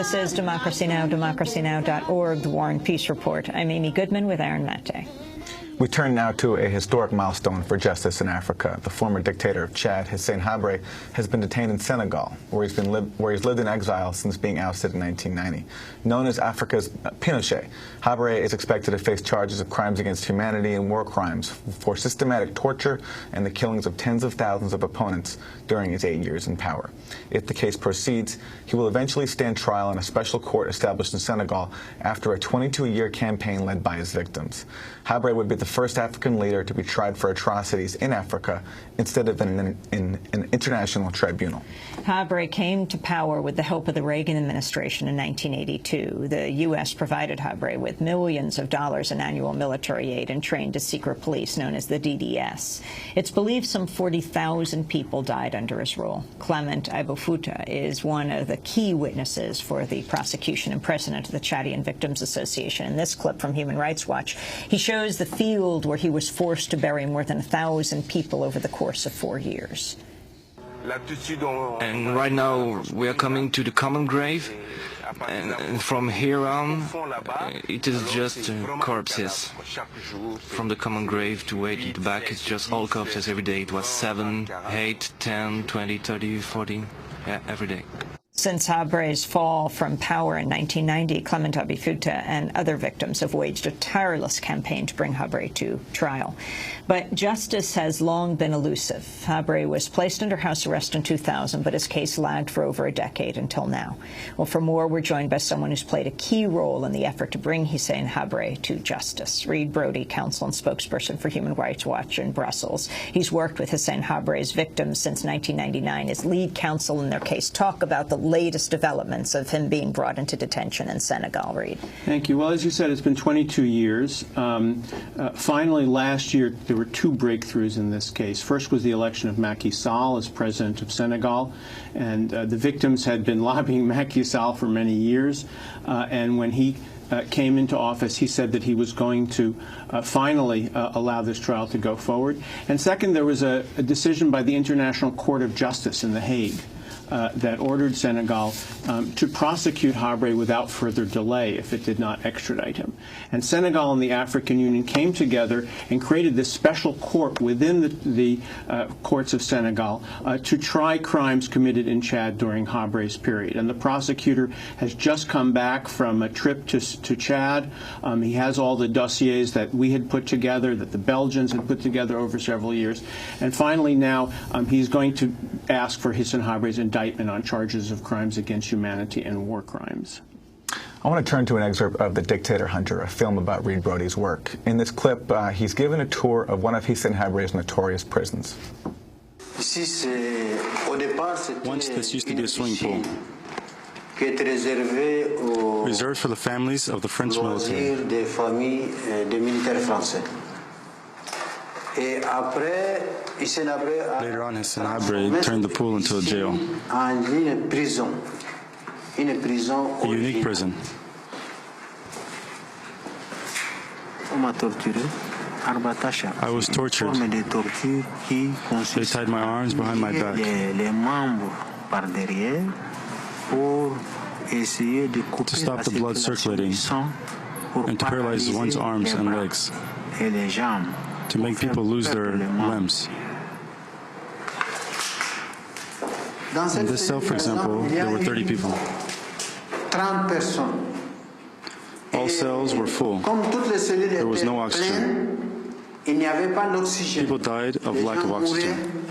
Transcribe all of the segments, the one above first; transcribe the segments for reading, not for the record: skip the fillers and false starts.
This is Democracy Now!, democracynow.org, The War and Peace Report. I'm Amy Goodman with Aaron Mate. We turn now to a historic milestone for justice in Africa. The former dictator of Chad, Hissène Habré, has been detained in Senegal, where he's lived in exile since being ousted in 1990. Known as Africa's Pinochet, Habré is expected to face charges of crimes against humanity and war crimes for systematic torture and the killings of tens of thousands of opponents during his 8 years in power. If the case proceeds, he will eventually stand trial in a special court established in Senegal after a 22-year campaign led by his victims. Habré would be the first African leader to be tried for atrocities in Africa instead of in an international tribunal. Habré came to power with the help of the Reagan administration in 1982. The U.S. provided Habré with millions of dollars in annual military aid and trained a secret police known as the DDS. It's believed some 40,000 people died under his rule. Clement Iboufuta is one of the key witnesses for the prosecution and president of the Chadian Victims Association. In this clip from Human Rights Watch, he shows the field where he was forced to bury more than 1,000 people over the course of 4 years. And right now we are coming to the common grave, and from here on it is just corpses. From the common grave to way to the back, it's just all corpses every day. It was 7, 8, 10, 20, 30, 40, yeah, every day. Since Habré's fall from power in 1990, Clement Iboufuta and other victims have waged a tireless campaign to bring Habré to trial. But justice has long been elusive. Habré was placed under house arrest in 2000, but his case lagged for over a decade until now. Well, for more, we're joined by someone who's played a key role in the effort to bring Hissène Habré to justice. Reid Brody, counsel and spokesperson for Human Rights Watch in Brussels. He's worked with Hissène Habré's victims since 1999 as lead counsel in their case. Talk about the latest developments of him being brought into detention in Senegal. Reid. Thank you. Well, as you said, it's been 22 years. Finally, last year, there were two breakthroughs in this case. First was the election of Macky Sall as president of Senegal, and the victims had been lobbying Macky Sall for many years, and when he came into office, he said that he was going to finally allow this trial to go forward. And second, there was a decision by the International Court of Justice in The Hague that ordered Senegal to prosecute Habré without further delay if it did not extradite him. And Senegal and the African Union came together and created this special court within the courts of Senegal to try crimes committed in Chad during Habré's period. And the prosecutor has just come back from a trip to Chad. He has all the dossiers that we had put together, that the Belgians had put together over several years. And finally now he's going to ask for Hissène Habré's indictment on charges of crimes against humanity and war crimes. I want to turn to an excerpt of The Dictator Hunter, a film about Reid Brody's work. In this clip, he's given a tour of one of Hissène Habré's notorious prisons. Once this used to be a swimming pool, reserved for the families of the French military. Later on, Hissène Habré turned the pool into a jail, a unique prison. I was tortured. They tied my arms behind my back to stop the blood circulating and to paralyze one's arms and legs, to make people lose their limbs. In this cell, for example, there were 30 people. All cells were full. There was no oxygen. People died of lack of oxygen.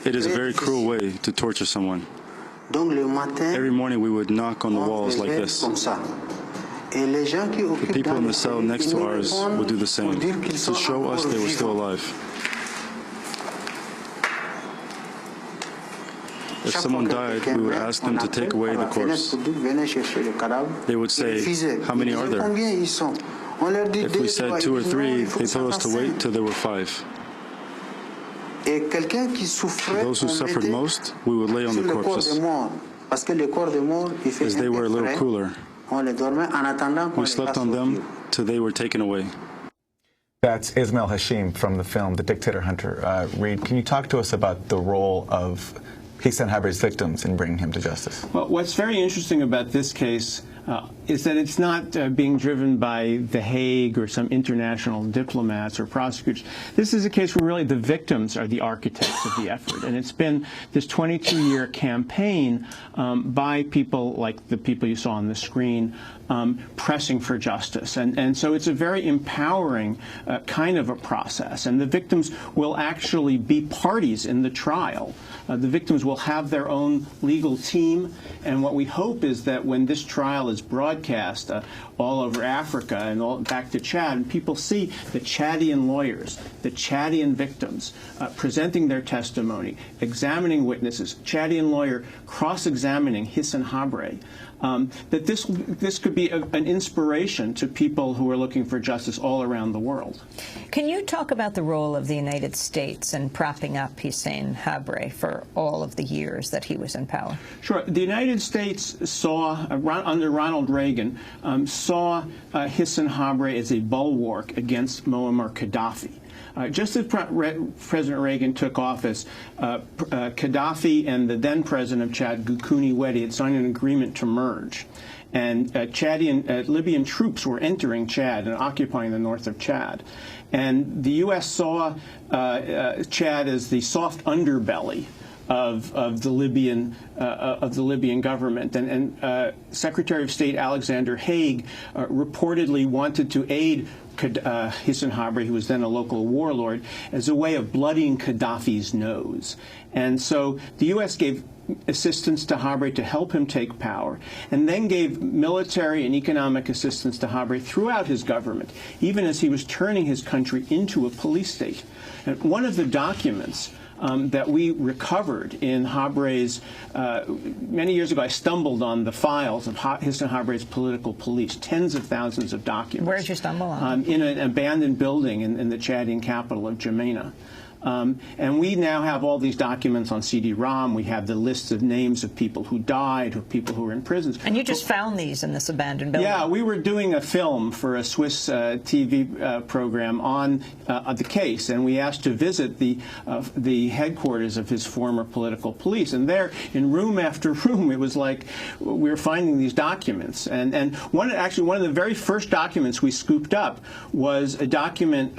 It is a very cruel way to torture someone. Every morning we would knock on the walls like this. The people in the cell next to ours would do the same, to show us they were still alive. If someone died, we would ask them to take away the corpse. They would say, "How many are there?" If we said 2 or 3, they told us to wait till there were 5. Those who suffered most, we would lay on the corpses, as they were a little cooler. We slept on them till they were taken away. That's Ismail Hashim from the film The Dictator Hunter. Reid, can you talk to us about the role of Hissène Habré's victims in bringing him to justice? Well, what's very interesting about this case is that it's not being driven by The Hague or some international diplomats or prosecutors. This is a case where really the victims are the architects of the effort. And it's been this 22-year campaign by people like the people you saw on the screen pressing for justice. And so it's a very empowering kind of a process. And the victims will actually be parties in the trial. The victims will have their own legal team. And what we hope is that when this trial is broadcast all over Africa and back to Chad, and people see the Chadian lawyers, the Chadian victims presenting their testimony, examining witnesses, Chadian lawyer cross-examining Hissène Habré, that this could be an inspiration to people who are looking for justice all around the world. Can you talk about the role of the United States in propping up Hissène Habré for all of the years that he was in power? Sure. The United States saw, under Ronald Reagan, saw Hissène Habré as a bulwark against Muammar Gaddafi. Just as President Reagan took office, Gaddafi and the then president of Chad, Gukuni Wedi, had signed an agreement to merge. And Libyan troops were entering Chad and occupying the north of Chad. And the U.S. saw Chad as the soft underbelly of the Libyan government, and Secretary of State Alexander Haig reportedly wanted to aid Hissène Habré, who was then a local warlord, as a way of bloodying Gaddafi's nose. And so the U.S. gave assistance to Habré to help him take power, and then gave military and economic assistance to Habré throughout his government, even as he was turning his country into a police state. And one of the documents that we recovered in Habré's, many years ago, I stumbled on the files of Hissène Habré's political police, tens of thousands of documents. Where did you stumble on? In an abandoned building in the Chadian capital of N'Djamena. And we now have all these documents on CD-ROM. We have the lists of names of people who died, of people who were in prisons. And you just found these in this abandoned building? Yeah, we were doing a film for a Swiss TV program on the case, and we asked to visit the headquarters of his former political police. And there, in room after room, it was like we were finding these documents. And one of the very first documents we scooped up was a document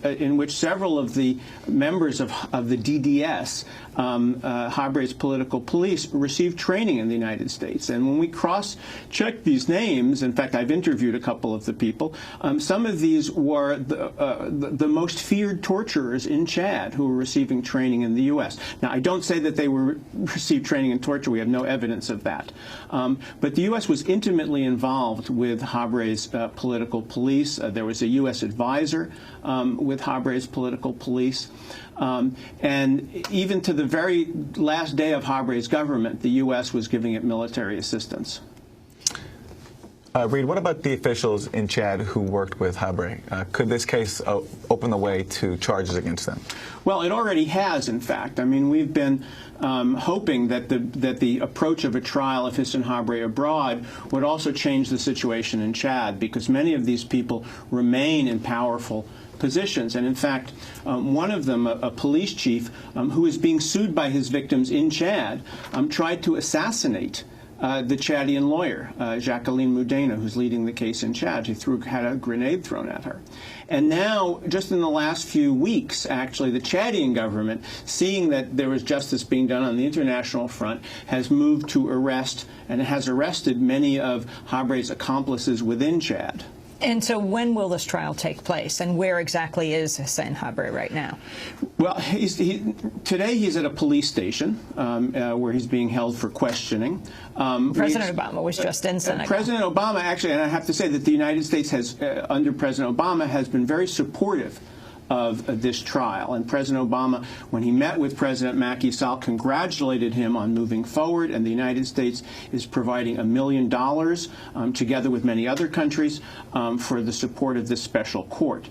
in which several of the members of the DDS, Habré's political police, received training in the United States. And when we cross-checked these names, in fact, I've interviewed a couple of the people, some of these were the most feared torturers in Chad who were receiving training in the U.S. Now, I don't say that they received training in torture. We have no evidence of that. But the U.S. was intimately involved with Habré's political police. There was a U.S. advisor with Habré's political police. And even to the very last day of Habré's government, the U.S. was giving it military assistance. Reed, what about the officials in Chad who worked with Habré? Could this case open the way to charges against them? Well, it already has, in fact. I mean, we've been hoping that the approach of a trial of Hissène Habré abroad would also change the situation in Chad, because many of these people remain in powerful positions. And in fact, one of them, a police chief who is being sued by his victims in Chad, tried to assassinate the Chadian lawyer, Jacqueline Moudena, who's leading the case in Chad. He had a grenade thrown at her. And now, just in the last few weeks, actually, the Chadian government, seeing that there was justice being done on the international front, has moved to arrest and has arrested many of Habré's accomplices within Chad. And so when will this trial take place, and where exactly is Hissène Habré right now? Well, today he's at a police station where he's being held for questioning. President Obama was just in Senegal. President Obama, actually, and I have to say that the United States has, under President Obama, has been very supportive of this trial. And President Obama, when he met with President Macky Sall, congratulated him on moving forward, and the United States is providing $1 million, together with many other countries, for the support of this special court.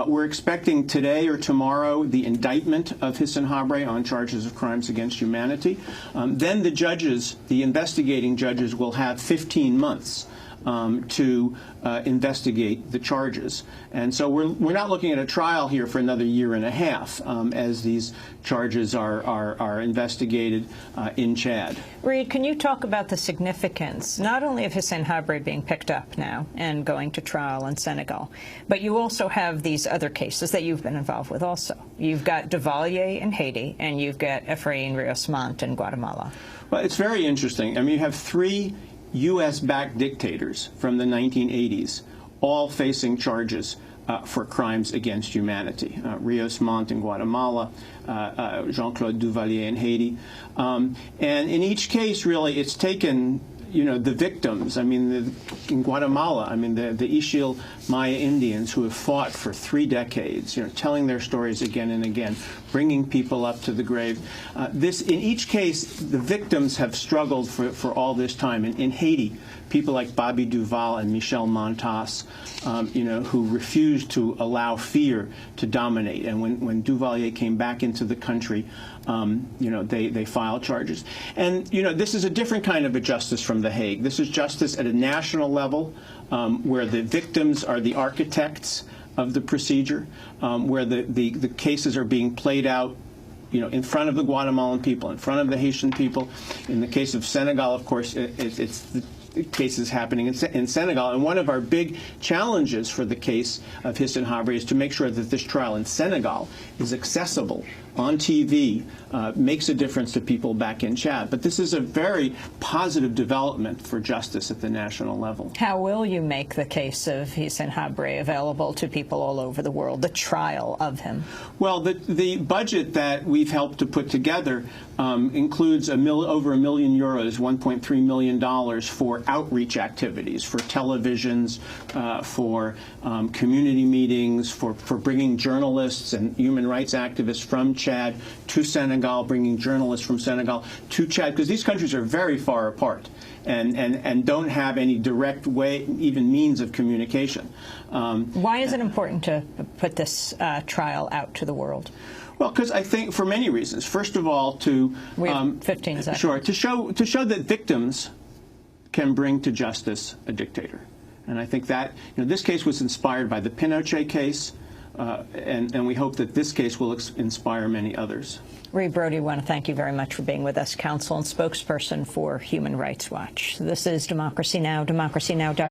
We're expecting today or tomorrow the indictment of Hissène Habré on charges of crimes against humanity. Then the judges, the investigating judges, will have 15 months to investigate the charges. And so we're not looking at a trial here for another year and a half as these charges are investigated in Chad. Reid, can you talk about the significance not only of Hissène Habré being picked up now and going to trial in Senegal, but you also have these other cases that you've been involved with also. You've got Duvalier in Haiti, and you've got Efraín Ríos-Montt in Guatemala. Well, it's very interesting. I mean, you have 3 U.S.-backed dictators from the 1980s all facing charges for crimes against humanity. Ríos-Montt in Guatemala, Jean-Claude Duvalier in Haiti. And in each case, really, it's taken, you know, the victims. I mean, in Guatemala, I mean, the Ixil Maya Indians who have fought for 3 decades, you know, telling their stories again and again, bringing people up to the grave. In each case, the victims have struggled for all this time. In Haiti, people like Bobby Duval and Michel Montas, you know, who refused to allow fear to dominate. And when Duvalier came back into the country, you know, they filed charges. And, you know, this is a different kind of a justice from The Hague. This is justice at a national level, where the victims are the architects of the procedure, where the cases are being played out, you know, in front of the Guatemalan people, in front of the Haitian people. In the case of Senegal, of course, it's the cases happening in Senegal. And one of our big challenges for the case of Hissène Habré is to make sure that this trial in Senegal is accessible on TV, makes a difference to people back in Chad. But this is a very positive development for justice at the national level. How will you make the case of Hissène Habré available to people all over the world, the trial of him? Well, the budget that we've helped to put together includes over €1 million, $1.3 million for outreach activities, for televisions, for community meetings, for bringing journalists and human rights activists from Chad to Senegal, bringing journalists from Senegal to Chad, because these countries are very far apart and don't have any direct way, even means of communication. Why is it important to put this trial out to the world? Well, because I think for many reasons. First of all, we have 15 seconds. Sure, to show that victims can bring to justice a dictator. And I think that, you know, this case was inspired by the Pinochet case, and we hope that this case will inspire many others. Reid Brody, I want to thank you very much for being with us, counsel and spokesperson for Human Rights Watch. This is Democracy Now!, democracynow.com.